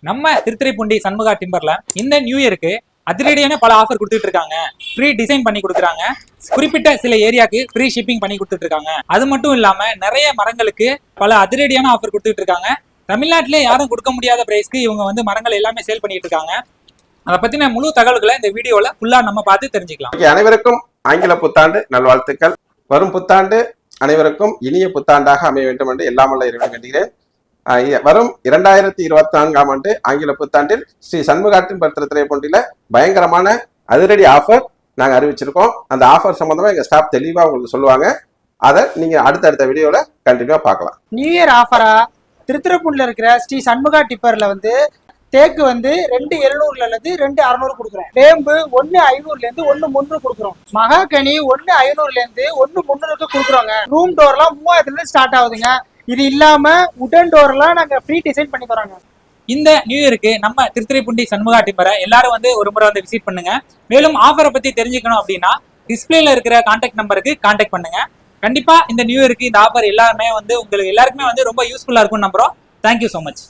நம்ம திருத்துறைப்பூண்டி சண்முகா டிம்பர்ல இந்த நியூ இயருக்கு அதிரடியான பல ஆஃபர் கொடுத்துட்டு இருக்காங்க. ஃப்ரீ டிசைன் பண்ணி கொடுக்குறாங்க. குறிப்பிட்ட சில ஏரியாவுக்கு ஃப்ரீ ஷிப்பிங் பண்ணி கொடுத்துட்டு இருக்காங்க. அது மட்டும் இல்லாம நிறைய மரங்களுக்கு பல அதிரடியான ஆஃபர் கொடுத்துட்டு இருக்காங்க. தமிழ்நாட்டிலே யாரும் கொடுக்க முடியாத பிரைஸ்க்கு இவங்க வந்து மரங்கள் எல்லாமே சேல் பண்ணிட்டு இருக்காங்க. அதை பத்தின முழு தகவல்களை இந்த வீடியோல ஃபுல்லா நம்ம பார்த்து தெரிஞ்சுக்கலாம். அனைவருக்கும் ஆங்கில புத்தாண்டு நல்வாழ்த்துக்கள். வரும் புத்தாண்டு அனைவருக்கும் இனிய புத்தாண்டாக அமைய வேண்டும் என்று எல்லாம் வல்ல இறைவனை வேண்டுகிறேன். வரும் 2024ஆம் ஆண்டு ஆங்கில புத்தாண்டில் ஸ்ரீ சண்முகா டிம்பர் திருத்துறைப்பூண்டியில பயங்கரமான அதிரடி ஆஃபர் நாங்கள் அறிவிச்சிருக்கோம். அந்த ஆஃபர் சம்பந்தமா எங்க ஸ்டாஃப் தெளிவா உங்களுக்கு சொல்லுவாங்க. அதை நீங்க அடுத்தடுத்த வீடியோல கண்டினியூவா பார்க்கலாம். நியூ இயர் ஆஃபரா திருத்துறைப்பூண்டில இருக்கிற ஸ்ரீ சண்முகா டிப்பர்ல வந்து தேக்கு வந்து 2,700ல இருந்து 2,600 கொடுக்குறோம். வேம்பு 1,500ல இருந்து 1,300 கொடுக்குறோம். மகாகனி 1,500ல இருந்து 1,300க்கு கொடுக்குறோங்க. ரூம் டோர்லாம் 3000ல இருந்து ஸ்டார்ட் ஆகுதுங்க. இது இல்லாம உடன் டோர்லாம் நாங்க ஃப்ரீ டிசைன் பண்ணி தரோங்க. இந்த நியூ இயருக்கு நம்ம திருத்துறைப்பூண்டி சண்முகா டிம்பரை எல்லாரும் வந்து ஒரு முறை வந்து விசிட் பண்ணுங்க. மேலும் ஆஃபரை பத்தி தெரிஞ்சுக்கணும் அப்படின்னா டிஸ்பிளேல இருக்கிற கான்டாக்ட் நம்பருக்கு கான்டாக்ட் பண்ணுங்க. கண்டிப்பா இந்த நியூ இயருக்கு இந்த ஆஃபர் எல்லாருமே வந்து உங்களுக்கு எல்லாருக்குமே வந்து ரொம்ப யூஸ்ஃபுல்லா இருக்கும்னு நம்புறோம். Thank you so much.